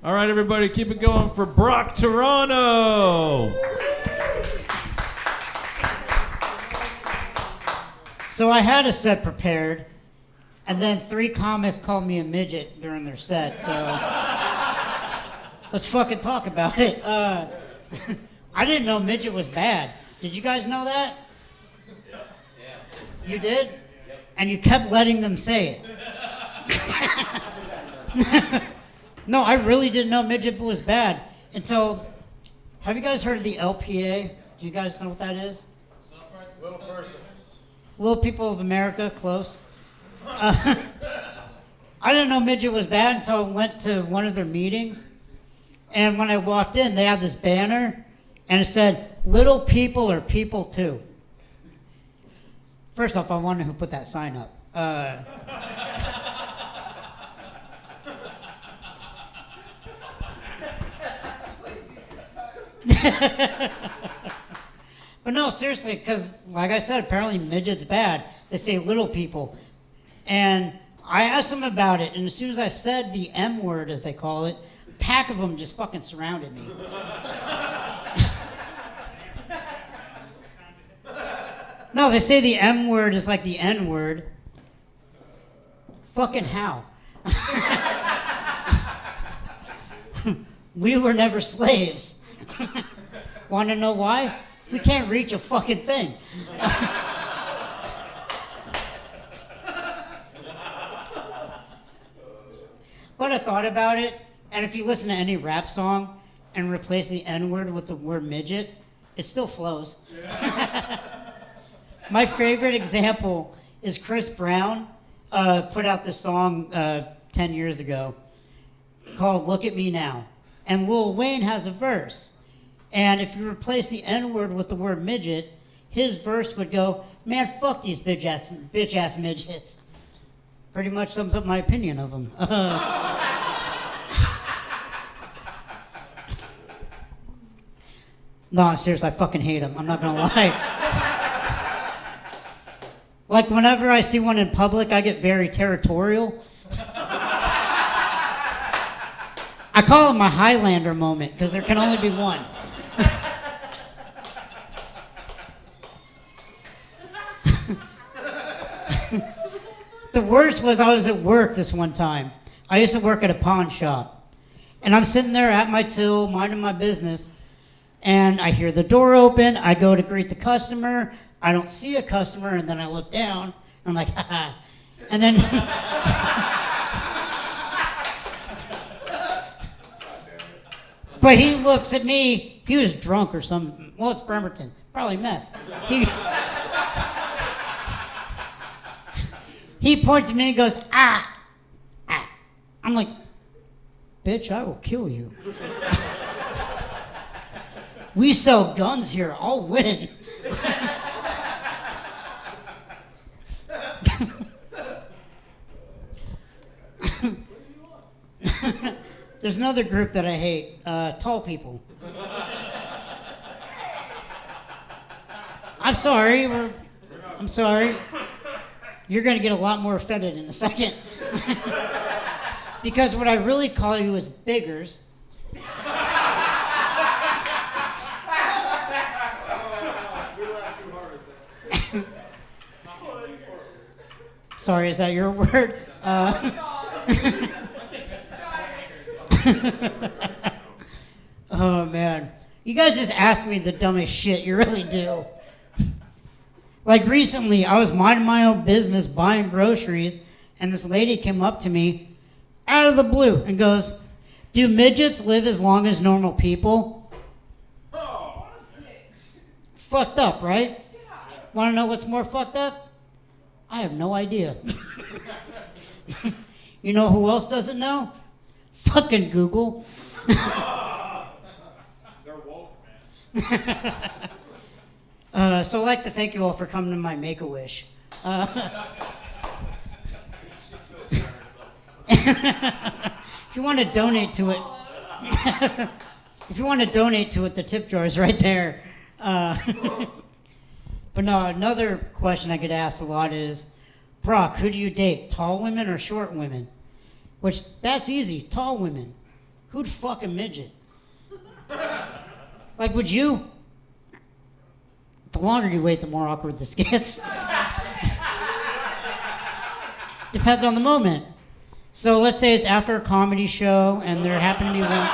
All right, everybody, keep it going for Brock Terrano. So I had a set prepared, and then 3 comics called me a midget during their set, so let's fucking talk about it. I didn't know midget was bad. Did you guys know that? Yeah. You did? Yep. And you kept letting them say it. No, I really didn't know midget was bad. And so, have you guys heard of the LPA? Do you guys know what that is? Little person. Little People of America, close. I didn't know midget was bad until I went to one of their meetings. And when I walked in, they had this banner, and it said, "Little people are people too." First off, I wonder who put that sign up. But no, seriously, because like I said, apparently midget's bad. They say little people. And I asked them about it, and as soon as I said the M word, as they call it, a pack of them just fucking surrounded me. No, they say the M word is like the N word. Fucking how? We were never slaves. Want to know why? We can't reach a fucking thing. But I thought about it, and if you listen to any rap song and replace the N-word with the word midget, it still flows. My favorite example is Chris Brown put out this song 10 years ago called "Look at Me Now." And Lil Wayne has a verse. And if you replace the N-word with the word midget, his verse would go, "Man, fuck these bitch-ass midgets." Pretty much sums up my opinion of them. No, seriously, I fucking hate them. I'm not gonna lie. Like, whenever I see one in public, I get very territorial. I call it my Highlander moment, because there can only be one. The worst was I was at work this one time. I used to work at a pawn shop. And I'm sitting there at my till, minding my business, and I hear the door open. I go to greet the customer. I don't see a customer, and then I look down, and I'm like, haha. And then... But he looks at me. He was drunk or something. Well, it's Bremerton. Probably meth. He points at me and goes, ah. I'm like, bitch, I will kill you. We sell guns here. I'll win. There's another group that I hate, tall people. I'm sorry. I'm sorry. You're going to get a lot more offended in a second. Because what I really call you is biggers. Sorry, is that your word? Oh, man. You guys just ask me the dumbest shit. You really do. Like recently, I was minding my own business, buying groceries, and this lady came up to me out of the blue and goes, "Do midgets live as long as normal people?" Oh, fucked up, right? Yeah. Want to know what's more fucked up? I have no idea. You know who else doesn't know? Fucking Google. They're woke, man. So I'd like to thank you all for coming to my Make-A-Wish. If you want to donate to it, the tip jar is right there. But no, another question I get asked a lot is, Brock, who do you date, tall women or short women? Which, that's easy, tall women. Who'd fuck a midget? Like, would you? The longer you wait, the more awkward this gets. Depends on the moment. So let's say it's after a comedy show and there happen to be one.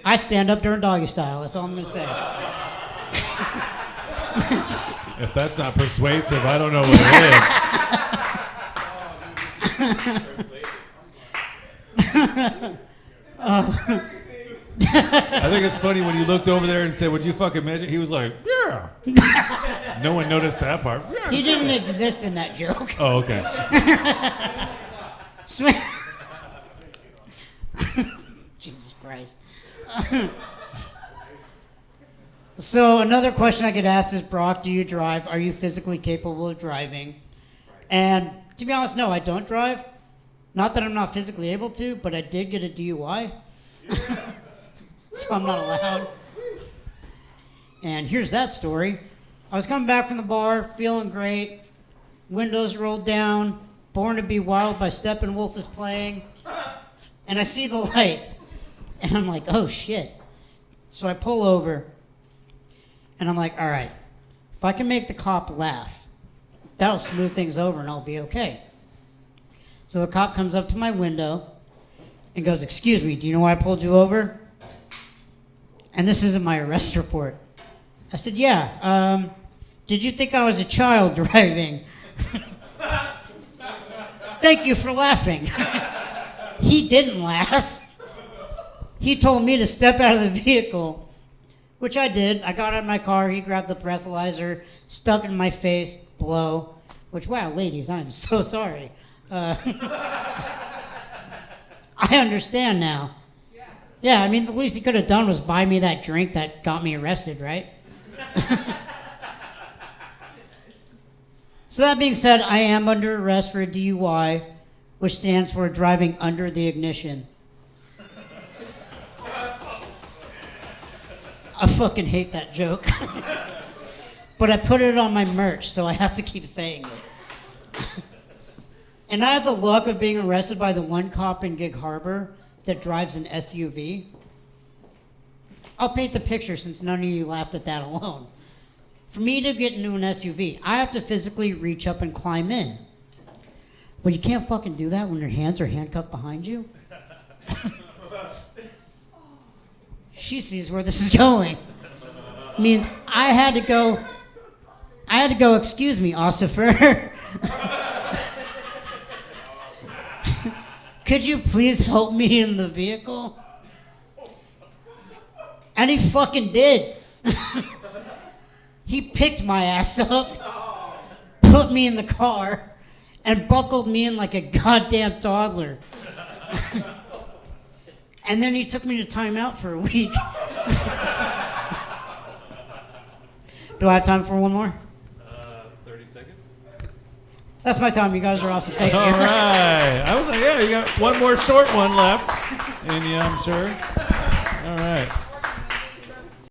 I stand up during doggy style. That's all I'm going to say. If that's not persuasive, I don't know what it is. I think it's funny when you looked over there and said, "Would you fucking measure?" He was like, "Yeah." No one noticed that part. Yeah, He didn't exist in that joke. Oh, okay. Jesus Christ. So another question I could ask is, Brock, do you drive? Are you physically capable of driving? And to be honest, no, I don't drive. Not that I'm not physically able to, but I did get a DUI. So I'm not allowed. And here's that story. I was coming back from the bar, feeling great. Windows rolled down. Born to Be Wild by Steppenwolf is playing. And I see the lights. And I'm like, oh shit. So I pull over. And I'm like, all right, if I can make the cop laugh, that'll smooth things over and I'll be okay. So the cop comes up to my window and goes, excuse me, do you know why I pulled you over? And this isn't my arrest report. I said, yeah. Did you think I was a child driving? Thank you for laughing. He didn't laugh. He told me to step out of the vehicle, which I did. I got out of my car. He grabbed the breathalyzer, stuck it in my face, blow. Which, wow, ladies, I'm so sorry. I understand now. Yeah, I mean, the least he could have done was buy me that drink that got me arrested, right? So that being said, I am under arrest for a DUI, which stands for driving under the ignition. I fucking hate that joke. But I put it on my merch, so I have to keep saying it. And I had the luck of being arrested by the one cop in Gig Harbor that drives an SUV. I'll paint the picture since none of you laughed at that alone. For me to get into an SUV, I have to physically reach up and climb in. Well, you can't fucking do that when your hands are handcuffed behind you. She sees where this is going. Means I had to go, excuse me, officer. Could you please help me in the vehicle? And he fucking did. He picked my ass up, put me in the car, and buckled me in like a goddamn toddler. And then he took me to timeout for a week. Do I have time for one more? 30 seconds. That's my time. You guys are awesome. Thank you. All right. I was like, yeah, you got one more short one left in you, I'm sure. All right.